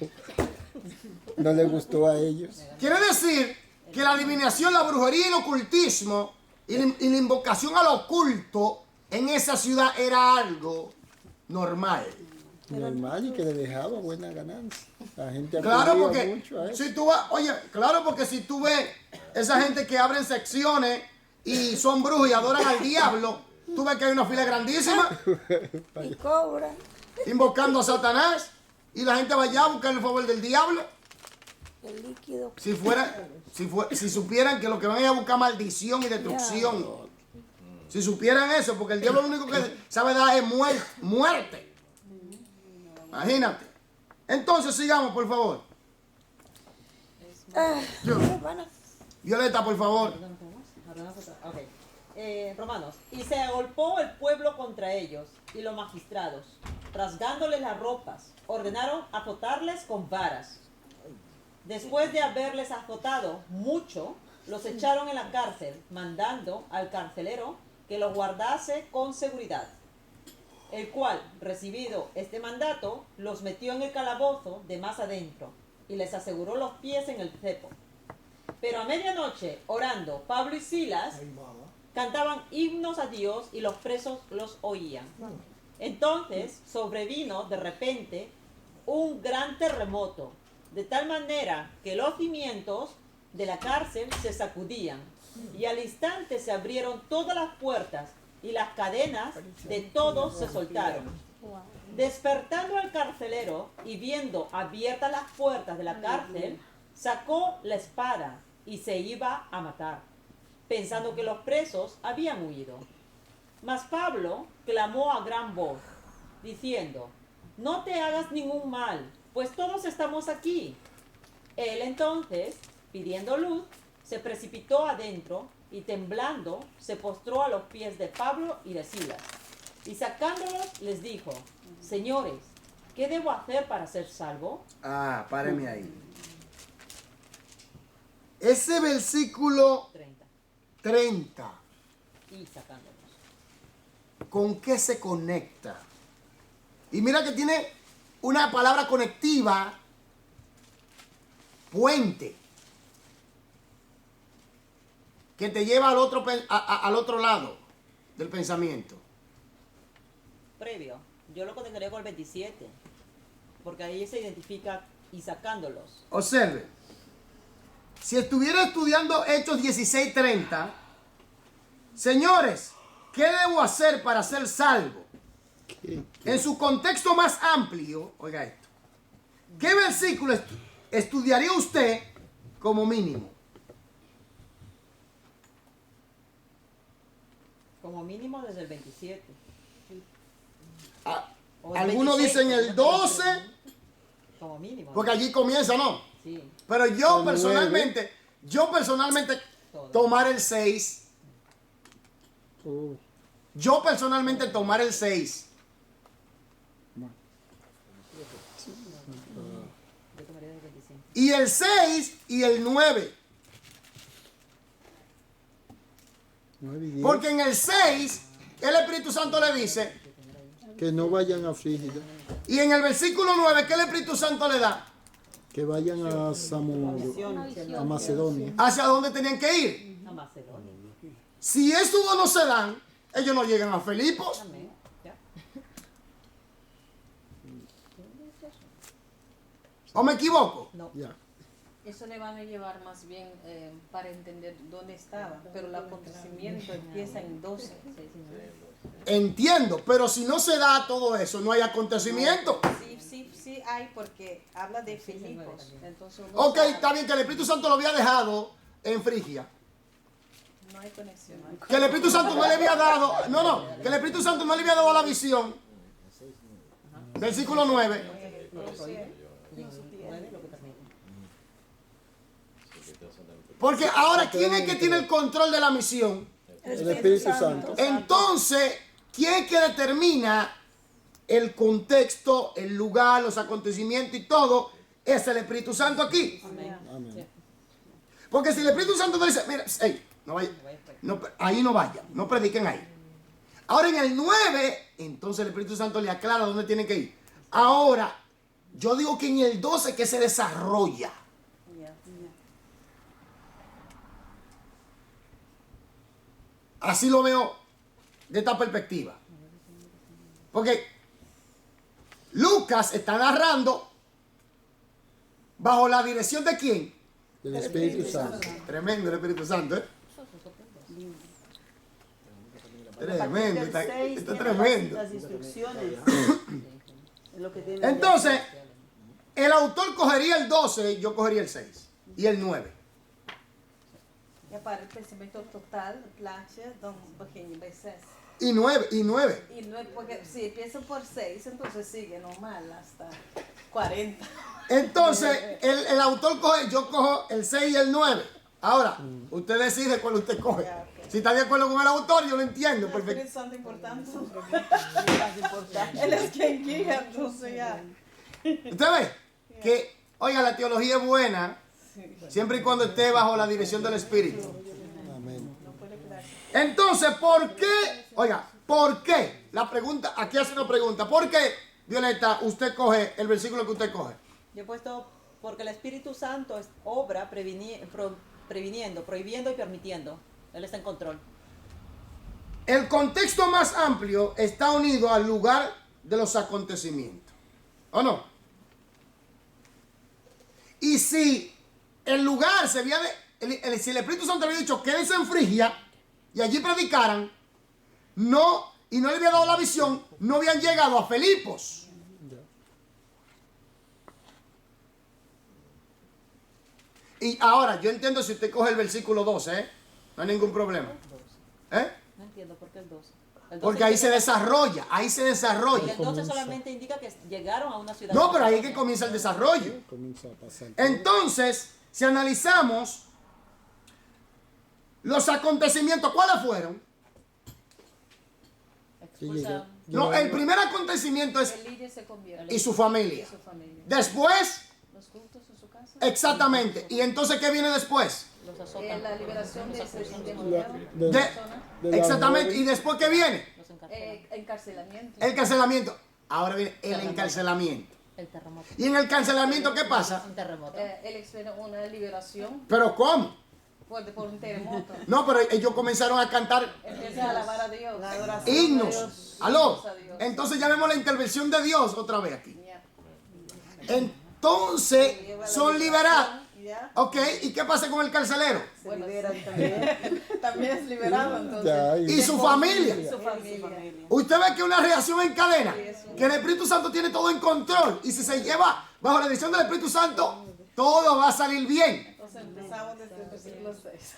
no le gustó a ellos. Quiere decir que la adivinación, la brujería y el ocultismo y la invocación al oculto en esa ciudad era algo normal. Normal, y que le dejaba buena ganancia. La gente Claro, acudía porque mucho a eso. si tú vas, oye, claro, porque si tú ves esa gente que abren secciones y son brujos y adoran al diablo, tú ves que hay una fila grandísima Y cobra. invocando a Satanás y la gente va allá a buscar el favor del diablo. El líquido. Si supieran que lo que van a ir a buscar maldición y destrucción. Si supieran eso, porque el diablo lo único que sabe dar es muerte. Imagínate. Entonces sigamos, por favor. Hermana. Violeta, por favor. Ok. Romanos. Y se agolpó el pueblo contra ellos y los magistrados, rasgándoles las ropas, ordenaron azotarles con varas. Después de haberles azotado mucho, los echaron en la cárcel, mandando al carcelero que los guardase con seguridad. El cual, recibido este mandato, los metió en el calabozo de más adentro y les aseguró los pies en el cepo. Pero a medianoche, orando, Pablo y Silas cantaban himnos a Dios y los presos los oían. Entonces sobrevino de repente un gran terremoto, de tal manera que los cimientos de la cárcel se sacudían y al instante se abrieron todas las puertas y las cadenas de todos se soltaron. Despertando al carcelero y viendo abiertas las puertas de la cárcel, sacó la espada y se iba a matar, pensando que los presos habían huido. Mas Pablo clamó a gran voz, diciendo, no te hagas ningún mal, pues todos estamos aquí. Él entonces, pidiendo luz, se precipitó adentro y temblando se postró a los pies de Pablo y de Silas. Y sacándolos les dijo, señores, ¿qué debo hacer para ser salvo? Ah, páreme ahí. Ese versículo 30. Y sacándolos. ¿Con qué se conecta? Y mira que tiene una palabra conectiva, puente, que te lleva al otro lado del pensamiento. Previo, yo lo conectaré con el 27, porque ahí se identifica y sacándolos. Observe, si estuviera estudiando Hechos 16:30, Señores, ¿qué debo hacer para ser salvo? En su contexto más amplio, oiga esto, ¿qué versículo estudiaría usted como mínimo? Como mínimo desde el 27. O el Algunos 26, dicen el 12, como mínimo. porque allí comienza, ¿no? Sí, Pero yo El personalmente todo. tomar el 6. Oh, Yo personalmente tomar el 6. Yo tomaría desde el 25. Y el 6 y el 9. 9 y 10. Porque en el 6 el Espíritu Santo le dice, Que no vayan a Frígida, y en el versículo 9, ¿qué el Espíritu Santo le da? que vayan a a Macedonia. ¿Hacia dónde tenían que ir? A Macedonia. Si estos dos no se dan, ellos no llegan a Filipos. Amén. Ya. ¿O me equivoco? No. Ya. Eso le van a llevar más bien para entender dónde estaba, pero el acontecimiento empieza en 12. Entiendo, pero si no se da todo eso, no hay acontecimiento. Sí hay, porque habla de Filipos. Entonces uno Ok, sabe, está bien que el Espíritu Santo lo había dejado en Frigia. no hay conexión. Que el Espíritu Santo no le había dado, que el Espíritu Santo no le había dado la visión. Versículo 9. Porque ahora, ¿quién es que tiene el control de la misión? El Espíritu Santo. Entonces, ¿quién es que determina el contexto, el lugar, los acontecimientos y todo? Es el Espíritu Santo aquí. Amén. Porque si el Espíritu Santo no dice, mira, hey, no vaya, no, ahí no vaya, no prediquen ahí. Ahora en el 9, entonces el Espíritu Santo le aclara dónde tienen que ir. Ahora, yo digo que en el 12 que se desarrolla. Así lo veo de esta perspectiva. Porque Lucas está narrando bajo la dirección de quién? El Espíritu Santo. Tremendo el Espíritu Santo, ¿eh? Tremendo, está tremendo. Las instrucciones. Es lo que tiene Entonces, el autor cogería el 12, yo cogería el 6 y el 9. Ja, para el pensamento total, plaatje, dan begin je bij 6. Y 9, y 9. Y no, porque si empiezan por 6, entonces sigue normal hasta 40. Entonces, el autor coge, yo cojo el 6 y el 9. Ahora, usted decide cuál usted coge. Ya, ok. Si está de acuerdo con el autor, yo lo entiendo. El Perfecto. Espíritu Santo importante. más importante. Él es quien guía, entonces ya. Usted ve que, oiga, la teología es buena siempre y cuando esté bajo la dirección del Espíritu. Amén. Entonces, ¿por qué? Oiga, ¿por qué? La pregunta, aquí hace una pregunta. ¿Por qué, Violeta, usted coge el versículo que usted coge? Yo he puesto, porque el Espíritu Santo obra previniendo, prohibiendo y permitiendo. Él está en control. El contexto más amplio está unido al lugar de los acontecimientos. ¿O no? Y si el lugar se había si el Espíritu Santo había dicho quédense en Frigia y allí predicaran, no, y no le había dado la visión, no habían llegado a Filipos. Y ahora, yo entiendo si usted coge el versículo 12, ¿eh? No hay ningún problema. ¿Eh? No entiendo por qué el 12. El 12 Porque ahí se desarrolla, ahí se Y desarrolla. el 12 solamente indica que llegaron a una ciudad. No, pero ahí es que comienza el desarrollo. Comienza a pasar. Entonces, si analizamos los acontecimientos, ¿cuáles fueron? Expulsa. No, el primer acontecimiento es El líder se convierte. y su familia. Y su familia. Después, Los cultos en su casa. exactamente. ¿Y entonces qué viene después? Los azotan. La liberación de ese La- demonio. de- De- de la exactamente. nueve- ¿Y después qué viene? Los encarcelan. Encarcelamiento. El encarcelamiento. Ahora viene el encarcelamiento. El terremoto. ¿Y en el encarcelamiento qué pasa? Un terremoto. Él experimenta una liberación ¿Pero cómo? por un terremoto. No, pero ellos comenzaron a cantar Empieza a alabar a Dios. La adoración. himnos. ¿Aló? a Dios. Entonces ya vemos la intervención de Dios otra vez aquí. Ya. Entonces son liberados. ya. Ok, ¿y qué pasa con el carcelero? Se libera también. También es liberado, entonces. Ya, Y su familia. Su familia. Usted ve que una reacción en cadena, que el Espíritu Santo tiene todo en control. Y si se lleva bajo la dirección del Espíritu Santo, todo va a salir bien. Entonces empezamos desde el versículo 6.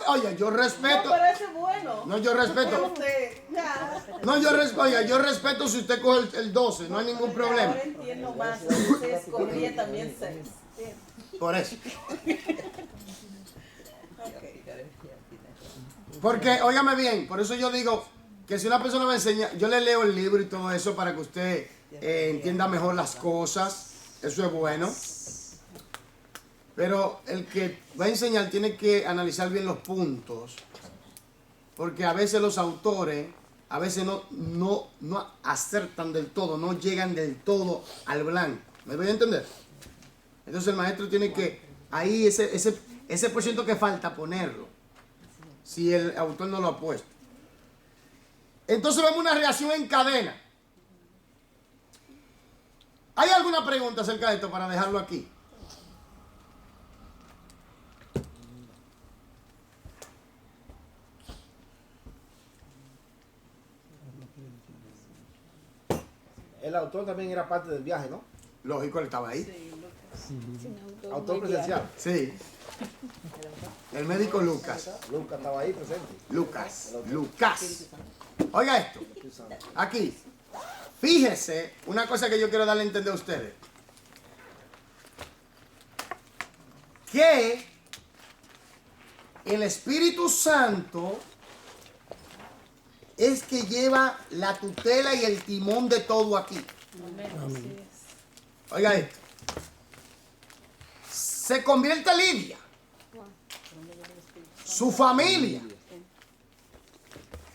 Oye, yo respeto. No parece bueno. No, yo respeto. Usted, ya. No, oiga, yo respeto si usted coge el 12, no hay ningún problema. Ahora entiendo más. Entonces escogí también 6. Por eso. Porque, óigame bien, por eso yo digo que si una persona me enseña, yo le leo el libro y todo eso para que usted entienda mejor las cosas. Eso es bueno. Pero el que va a enseñar tiene que analizar bien los puntos. Porque a veces los autores, a veces no acertan del todo, no llegan del todo al blanco. ¿Me voy a entender? Entonces el maestro tiene que, ahí ese por ciento que falta ponerlo. Si el autor no lo ha puesto. Entonces vemos una reacción en cadena. ¿Hay alguna pregunta acerca de esto para dejarlo aquí? El autor también era parte del viaje, ¿no? Lógico, él estaba ahí. Autor presencial. Sí. El médico Lucas. Lucas estaba ahí presente. Lucas. Oiga esto. Aquí. Fíjese, una cosa que yo quiero darle a entender a ustedes. Que el Espíritu Santo es que lleva la tutela y el timón de todo aquí. Oiga esto. Se convierte Lidia, su familia,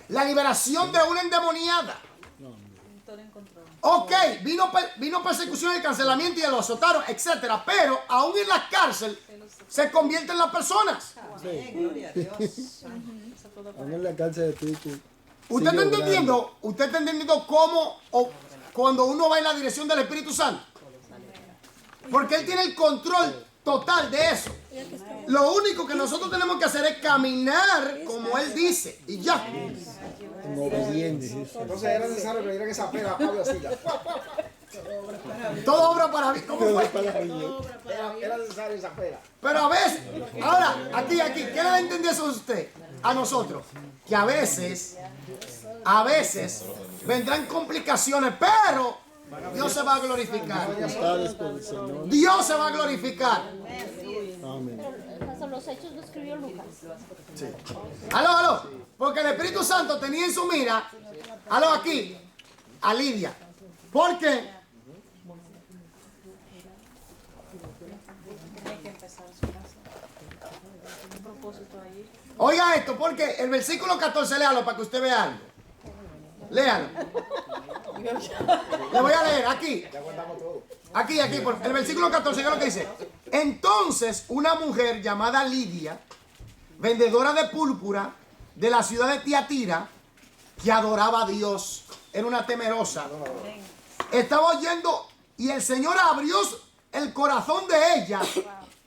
la liberación de una endemoniada. Ok, vino persecución y cancelamiento y lo azotaron, etcétera, pero aún en la cárcel se convierten las personas. Gloria a Dios. Aún en la cárcel de Tito. ¿Usted está entendiendo? ¿Usted está entendiendo cómo cuando uno va en la dirección del Espíritu Santo? Porque Él tiene el control total de eso. Lo único que nosotros tenemos que hacer es caminar como Él dice. Y ya. Entonces era necesario que le dieran esa pena a Pablo así. Todo obra para mí. ¿Cómo fue? Era necesario esa pena. Pero a veces, ahora, aquí, ¿qué le entendió eso a usted? A nosotros. Que a veces vendrán complicaciones, pero Dios se va a glorificar. Dios se va a glorificar. Los hechos lo escribió Lucas. Sí. Aló. Porque el Espíritu Santo tenía en su mira, aquí, a Lidia. ¿Por qué? Hay que empezar su casa. Un propósito ahí. Oiga esto, porque el versículo 14, léalo para que usted vea algo. Léalo. Le voy a leer aquí. Aquí, el versículo 14, ¿qué es lo que dice? Entonces, una mujer llamada Lidia, vendedora de púrpura de la ciudad de Tiatira, que adoraba a Dios, era una temerosa, estaba oyendo y el Señor abrió el corazón de ella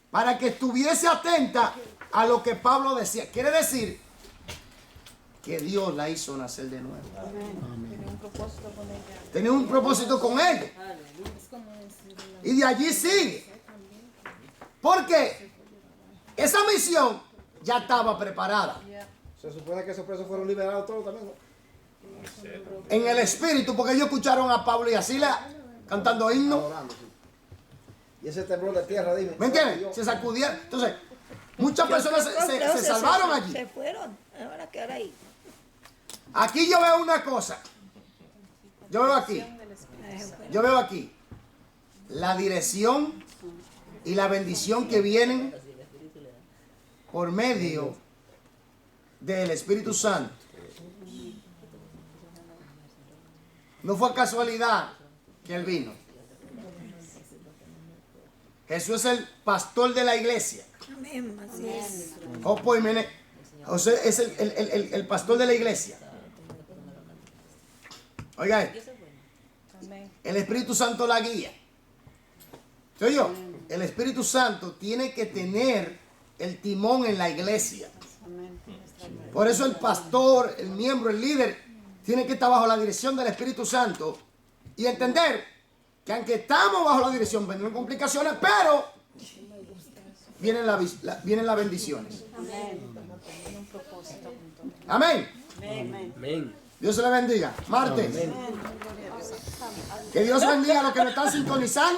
para que estuviese atenta a lo que Pablo decía. Quiere decir que Dios la hizo nacer de nuevo. Tenía un propósito con ella. Y de allí sigue. Porque esa misión ya estaba preparada. Se supone que esos presos fueron liberados todos también, ¿no? En el espíritu, porque ellos escucharon a Pablo y a Silas cantando himnos. Adorando, sí. Y ese temblor de tierra, dime. ¿Me entiendes? Se sacudieron. Entonces, muchas personas se salvaron allí. Se fueron, ahora quedar ahí. Aquí yo veo una cosa. Yo veo aquí la dirección y la bendición que vienen por medio del Espíritu Santo. No fue casualidad que Él vino. Jesús es el pastor de la iglesia. Amén, así es. José es el pastor de la iglesia. Oiga esto. El Espíritu Santo la guía. ¿Se oyó? El Espíritu Santo tiene que tener el timón en la iglesia. Por eso el pastor, el miembro, el líder, tiene que estar bajo la dirección del Espíritu Santo y entender que aunque estamos bajo la dirección, vendrán complicaciones, pero vienen las bendiciones. Amén. Amén. Dios se le bendiga. Martes. Que Dios bendiga a los que me están sintonizando.